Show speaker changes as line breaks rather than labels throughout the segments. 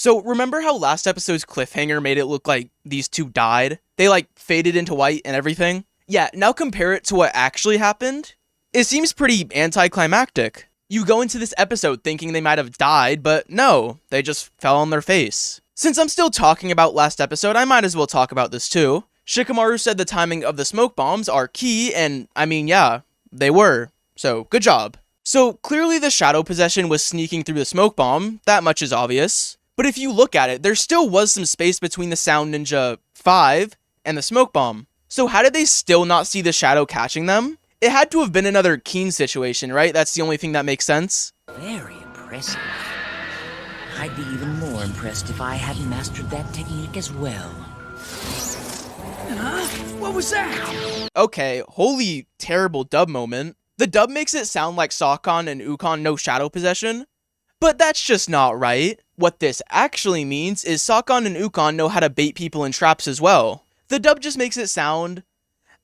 So remember how last episode's cliffhanger made it look like these two died? They like faded into white and everything? Yeah, now compare it to what actually happened. It seems pretty anticlimactic. You go into this episode thinking they might have died, but no, they just fell on their face. Since I'm still talking about last episode, I might as well talk about this too. Shikamaru said the timing of the smoke bombs are key, and I mean, yeah, they were. So, good job. So, clearly the shadow possession was sneaking through the smoke bomb, that much is obvious. But if you look at it, there still was some space between the Sound Ninja 5 and the smoke bomb. So how did they still not see the shadow catching them? It had to have been another Keen situation, right? That's the only thing that makes sense.
Very impressive. I'd be even more impressed if I hadn't mastered that technique as well.
Huh? What was that?
Okay, holy terrible dub moment. The dub makes it sound like Sakon and Ukon know shadow possession, but that's just not right. What this actually means is Sakon and Ukon know how to bait people in traps as well. The dub just makes it sound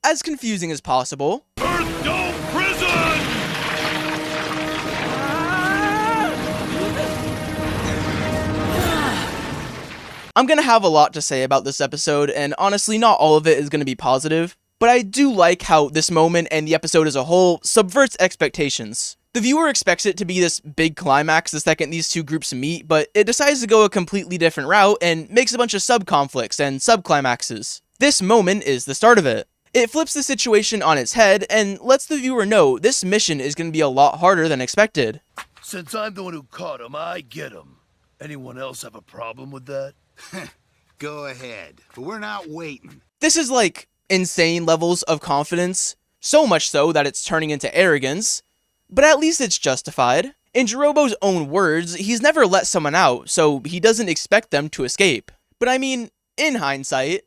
as confusing as possible.
Earth Dome Prison!
I'm gonna have a lot to say about this episode, and honestly, not all of it is gonna be positive, but I do like how this moment and the episode as a whole subverts expectations. The viewer expects it to be this big climax the second these two groups meet, but it decides to go a completely different route and makes a bunch of sub-conflicts and sub-climaxes. This moment is the start of it. It flips the situation on its head and lets the viewer know this mission is going to be a lot harder than expected.
Since I'm the one who caught him, I get him. Anyone else have a problem with that?
Go ahead, but we're not waiting.
This is like insane levels of confidence, so much so that it's turning into arrogance, but at least it's justified. In Jirobo's own words, he's never let someone out, so he doesn't expect them to escape. But I mean, in hindsight,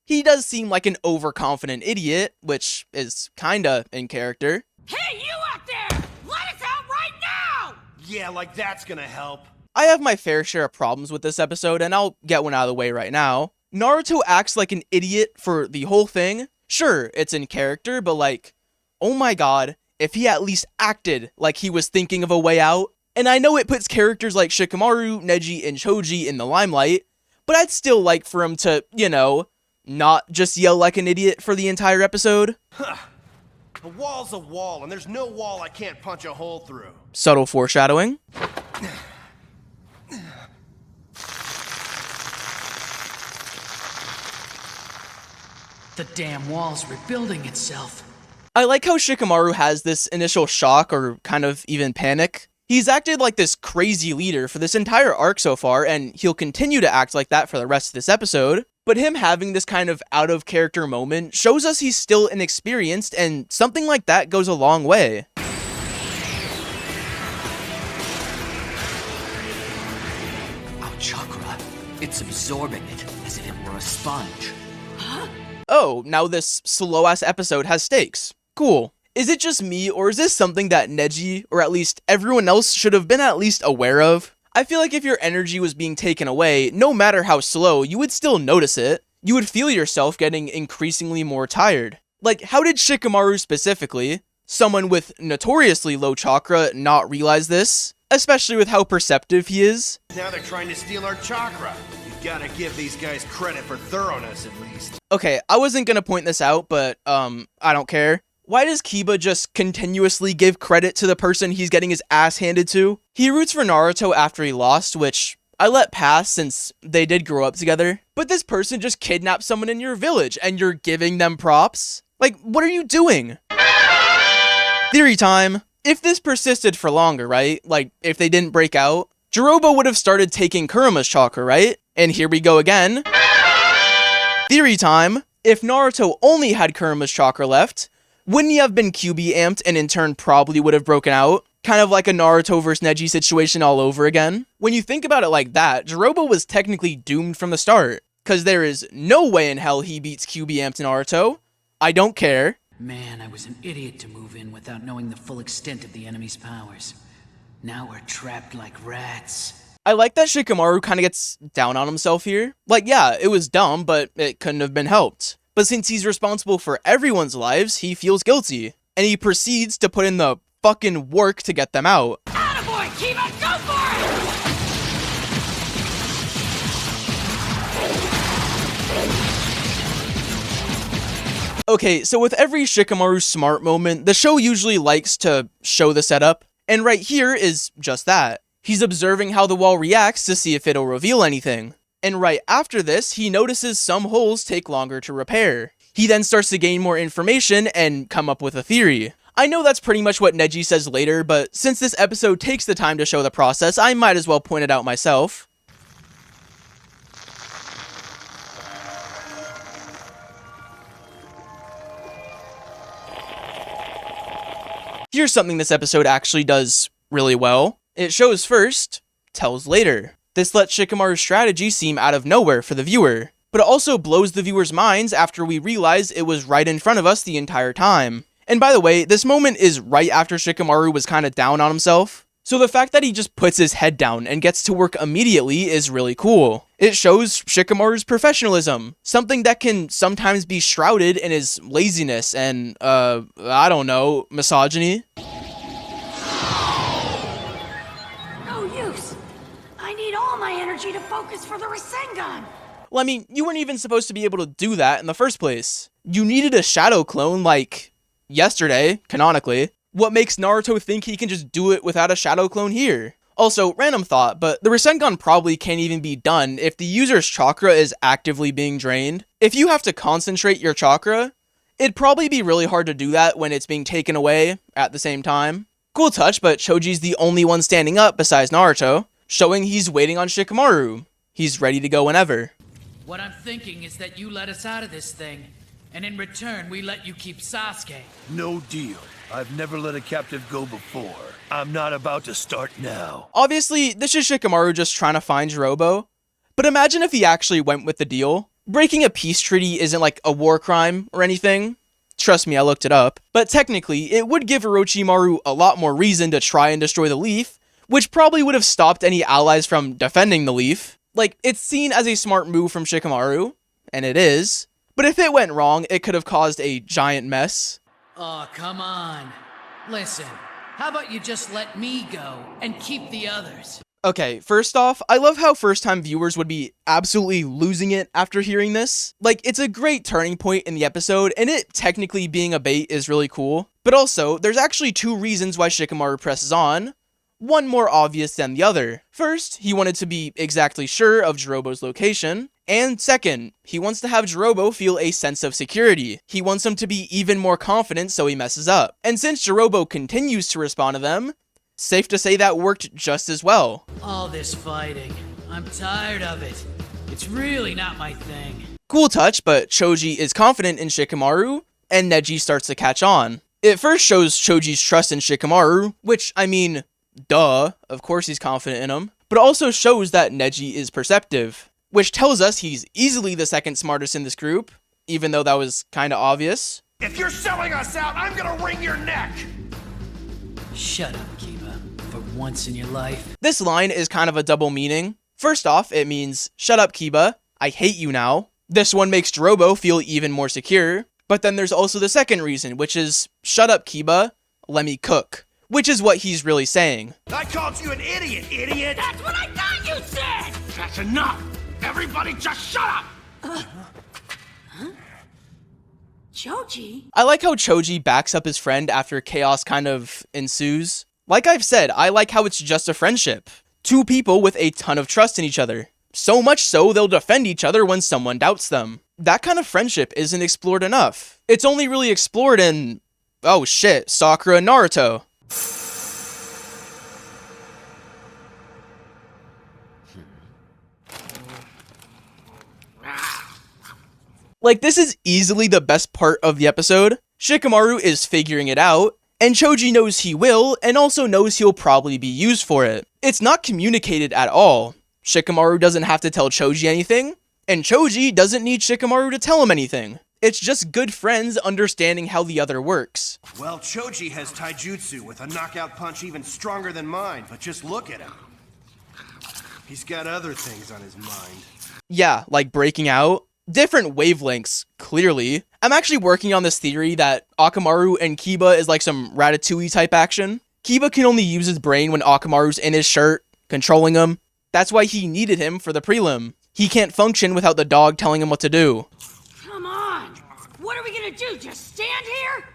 he does seem like an overconfident idiot, which is kinda in character.
Hey, you out there! Let us out right now!
Yeah, like that's gonna help.
I have my fair share of problems with this episode, and I'll get one out of the way right now. Naruto acts like an idiot for the whole thing. Sure, it's in character, but like, oh my god, if he at least acted like he was thinking of a way out. And I know it puts characters like Shikamaru, Neji, and Choji in the limelight, but I'd still like for him to, you know, not just yell like an idiot for the entire episode.
A wall's a wall, and there's no wall I can't punch a hole through.
Subtle foreshadowing.
The damn wall's rebuilding itself.
I like how Shikamaru has this initial shock or kind of even panic. He's acted like this crazy leader for this entire arc so far, and he'll continue to act like that for the rest of this episode. But him having this kind of out-of-character moment shows us he's still inexperienced, and something like that goes a long way.
Our chakra, it's absorbing it as if it were a sponge.
Oh, now this slow-ass episode has stakes. Cool. Is it just me, or is this something that Neji, or at least everyone else, should have been at least aware of? I feel like if your energy was being taken away, no matter how slow, you would still notice it. You would feel yourself getting increasingly more tired. Like, how did Shikamaru specifically, someone with notoriously low chakra, not realize this? Especially with how perceptive he is.
Now they're trying to steal our chakra. You gotta give these guys credit for thoroughness, at least.
Okay, I wasn't gonna point this out, but, I don't care. Why does Kiba just continuously give credit to the person he's getting his ass handed to? He roots for Naruto after he lost, which I let pass since they did grow up together. But this person just kidnapped someone in your village and you're giving them props? Like, what are you doing? Theory time. If this persisted for longer, right? Like, if they didn't break out, Jirobo would have started taking Kuruma's chakra, right? And here we go again. Theory time. If Naruto only had Kuruma's chakra left, wouldn't he have been QB amped and in turn probably would have broken out? Kind of like a Naruto vs Neji situation all over again. When you think about it like that, Jirobo was technically doomed from the start. Cause there is no way in hell he beats QB amped Naruto. I don't care.
Man, I was an idiot to move in without knowing the full extent of the enemy's powers. Now we're trapped like rats.
I like that Shikamaru kind of gets down on himself here. Like, yeah, it was dumb, but it couldn't have been helped. But since he's responsible for everyone's lives, he feels guilty. And he proceeds to put in the fucking work to get them out.
Attaboy, Kiba, go for
Okay, so with every Shikamaru smart moment, the show usually likes to show the setup, and right here is just that. He's observing how the wall reacts to see if it'll reveal anything. And right after this, he notices some holes take longer to repair. He then starts to gain more information and come up with a theory. I know that's pretty much what Neji says later, but since this episode takes the time to show the process, I might as well point it out myself. Here's something this episode actually does really well. It shows first, tells later. This lets Shikamaru's strategy seem out of nowhere for the viewer, but it also blows the viewer's minds after we realize it was right in front of us the entire time. And by the way, this moment is right after Shikamaru was kinda down on himself, so the fact that he just puts his head down and gets to work immediately is really cool. It shows Shikamaru's professionalism, something that can sometimes be shrouded in his laziness and, I don't know, misogyny.
No use! I need all my energy to focus for the Rasengan!
Well, I mean, you weren't even supposed to be able to do that in the first place. You needed a shadow clone, like, yesterday, canonically. What makes Naruto think he can just do it without a shadow clone here? Also, random thought, but the Rasengan probably can't even be done if the user's chakra is actively being drained. If you have to concentrate your chakra, it'd probably be really hard to do that when it's being taken away at the same time. Cool touch, but Choji's the only one standing up besides Naruto, showing he's waiting on Shikamaru. He's ready to go whenever.
What I'm thinking is that you let us out of this thing, and in return, we let you keep Sasuke.
No deal. I've never let a captive go before. I'm not about to start now.
Obviously, this is Shikamaru just trying to find Jirobo, but imagine if he actually went with the deal. Breaking a peace treaty isn't like a war crime or anything. Trust me, I looked it up. But technically, it would give Orochimaru a lot more reason to try and destroy the leaf, which probably would have stopped any allies from defending the leaf. Like, it's seen as a smart move from Shikamaru, and it is. But if it went wrong, it could have caused a giant mess.
Oh, come on. Listen, how about you just let me go and keep the others?
Okay, first off, I love how first-time viewers would be absolutely losing it after hearing this. Like, it's a great turning point in the episode, and it technically being a bait is really cool. But also, there's actually two reasons why Shikamaru presses on. One more obvious than the other. First, he wanted to be exactly sure of Jirobo's location. And second, he wants to have Jirobo feel a sense of security. He wants him to be even more confident so he messes up. And since Jirobo continues to respond to them, safe to say that worked just as well.
All this fighting. I'm tired of it. It's really not my thing.
Cool touch, but Choji is confident in Shikamaru, and Neji starts to catch on. It first shows Choji's trust in Shikamaru, which, I mean, duh, of course he's confident in him, but also shows that Neji is perceptive, which tells us he's easily the second smartest in this group, even though that was kinda obvious.
If you're selling us out, I'm gonna wring your neck!
Shut up, Kiba. For once in your life.
This line is kind of a double meaning. First off, it means, shut up Kiba, I hate you now. This one makes Jirobo feel even more secure, but then there's also the second reason, which is, shut up Kiba, let me cook. Which is what he's really saying.
I called you an idiot, idiot!
That's what I thought you said!
That's enough! Everybody just shut up!
Choji?
I like how Choji backs up his friend after chaos kind of ensues. Like I've said, I like how it's just a friendship. Two people with a ton of trust in each other. So much so, they'll defend each other when someone doubts them. That kind of friendship isn't explored enough. It's only really explored in, oh shit, Sakura and Naruto. Like, this is easily the best part of the episode. Shikamaru is figuring it out, and Choji knows he will, and also knows he'll probably be used for it. It's not communicated at all. Shikamaru doesn't have to tell Choji anything, and Choji doesn't need Shikamaru to tell him anything. It's just good friends understanding how the other works.
Well, Choji has taijutsu with a knockout punch even stronger than mine, but just look at him. He's got other things on his mind.
Yeah, like breaking out. Different wavelengths, clearly. I'm actually working on this theory that Akamaru and Kiba is like some Ratatouille type action. Kiba can only use his brain when Akamaru's in his shirt, controlling him. That's why he needed him for the prelim. He can't function without the dog telling him what to do.
Come on! What are we gonna do, just stand here?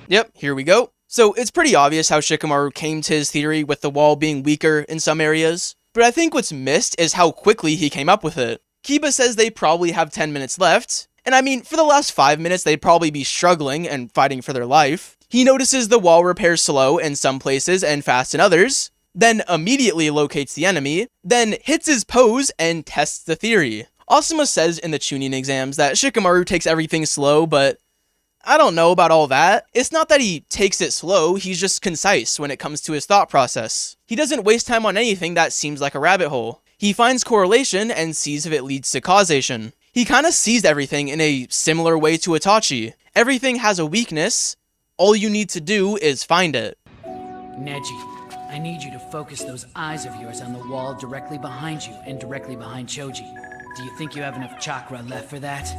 Yep, here we go. So it's pretty obvious how Shikamaru came to his theory with the wall being weaker in some areas, but I think what's missed is how quickly he came up with it. Kiba says they probably have 10 minutes left, and I mean, for the last 5 minutes they'd probably be struggling and fighting for their life. He notices the wall repairs slow in some places and fast in others, then immediately locates the enemy, then hits his pose and tests the theory. Asuma says in the Chunin exams that Shikamaru takes everything slow, but I don't know about all that. It's not that he takes it slow, he's just concise when it comes to his thought process. He doesn't waste time on anything that seems like a rabbit hole. He finds correlation and sees if it leads to causation. He kinda sees everything in a similar way to Itachi. Everything has a weakness, all you need to do is find it.
Neji, I need you to focus those eyes of yours on the wall directly behind you and directly behind Choji. Do you think you have enough chakra left for that?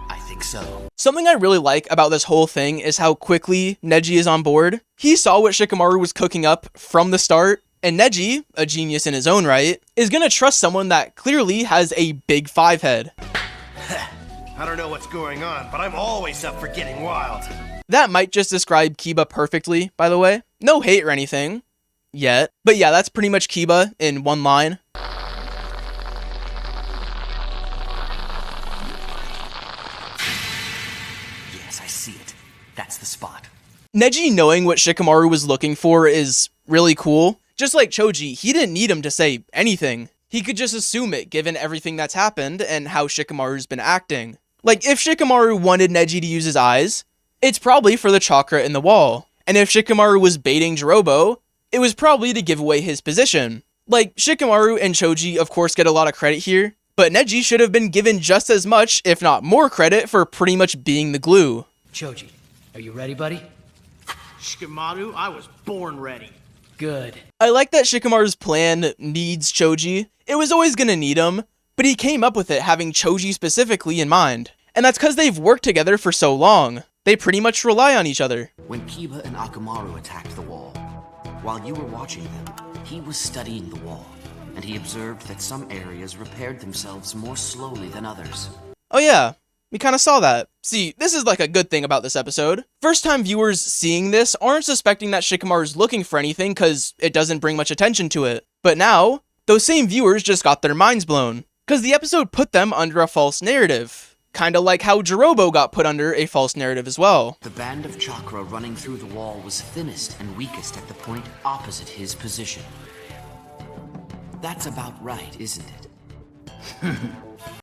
I think so.
Something I really like about this whole thing is how quickly Neji is on board. He saw what Shikamaru was cooking up from the start, and Neji, a genius in his own right, is gonna trust someone that clearly has a big 5 head.
I don't know what's going on, but I'm always up for getting wild.
That might just describe Kiba perfectly, by the way. No hate or anything. Yet. But yeah, that's pretty much Kiba in one line.
Yes, I see it. That's the spot.
Neji knowing what Shikamaru was looking for is really cool. Just like Choji, he didn't need him to say anything. He could just assume it given everything that's happened and how Shikamaru's been acting. Like, if Shikamaru wanted Neji to use his eyes, it's probably for the chakra in the wall. And if Shikamaru was baiting Jirobo, it was probably to give away his position. Like, Shikamaru and Choji of course get a lot of credit here, but Neji should have been given just as much, if not more credit, for pretty much being the glue.
Choji, are you ready, buddy?
Shikamaru, I was born ready.
Good.
I like that Shikamaru's plan needs Choji. It was always gonna need him, but he came up with it having Choji specifically in mind. And that's because they've worked together for so long. They pretty much rely on each other.
When Kiba and Akamaru attacked the wall, while you were watching them, he was studying the wall, and he observed that some areas repaired themselves more slowly than others.
Oh yeah, we kinda saw that. See, this is like a good thing about this episode. First time viewers seeing this aren't suspecting that Shikamaru's looking for anything cause it doesn't bring much attention to it. But now, those same viewers just got their minds blown. Cause the episode put them under a false narrative. Kinda like how Jirobo got put under a false narrative as well.
The band of chakra running through the wall was thinnest and weakest at the point opposite his position. That's about right, isn't it?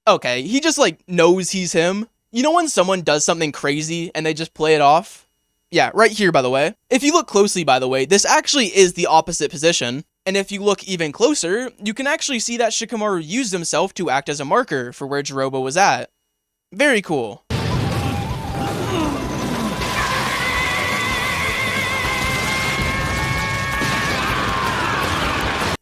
Okay, he just like knows he's him. You know when someone does something crazy and they just play it off? Yeah, right here by the way. If you look closely by the way, this actually is the opposite position. And if you look even closer, you can actually see that Shikamaru used himself to act as a marker for where Jirobo was at. Very cool.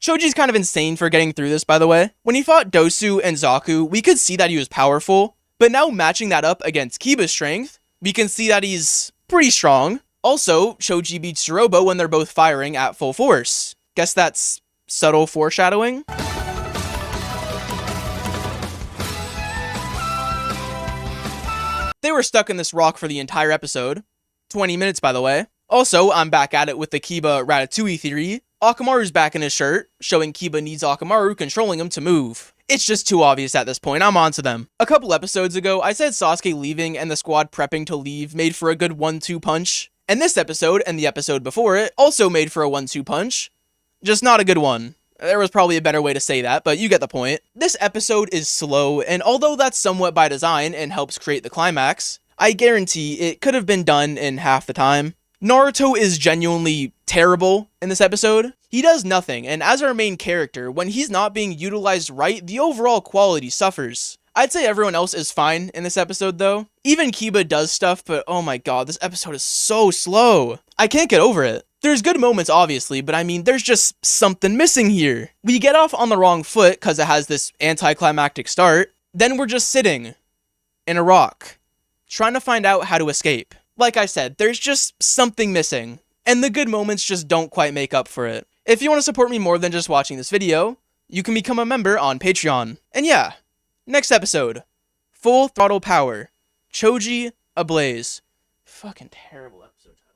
Choji's kind of insane for getting through this, by the way. When he fought Dosu and Zaku, we could see that he was powerful, but now matching that up against Kiba's strength, we can see that he's pretty strong. Also, Choji beats Jirobo when they're both firing at full force. Guess that's subtle foreshadowing? They were stuck in this rock for the entire episode. 20 minutes, by the way. Also, I'm back at it with the Kiba Ratatouille theory. Akamaru's back in his shirt, showing Kiba needs Akamaru controlling him to move. It's just too obvious at this point, I'm onto them. A couple episodes ago, I said Sasuke leaving and the squad prepping to leave made for a good 1-2 punch. And this episode, and the episode before it, also made for a 1-2 punch. Just not a good one. There was probably a better way to say that, but you get the point. This episode is slow, and although that's somewhat by design and helps create the climax, I guarantee it could have been done in half the time. Naruto is genuinely terrible in this episode. He does nothing, and as our main character, when he's not being utilized right, the overall quality suffers. I'd say everyone else is fine in this episode though. Even Kiba does stuff, but oh my god, this episode is so slow. I can't get over it. There's good moments obviously, but I mean, there's just something missing here. We get off on the wrong foot because it has this anticlimactic start, then we're just sitting in a rock, trying to find out how to escape. Like I said, there's just something missing, and the good moments just don't quite make up for it. If you want to support me more than just watching this video, you can become a member on Patreon. And yeah, next episode, Full throttle power. Choji ablaze. Fucking terrible episode title.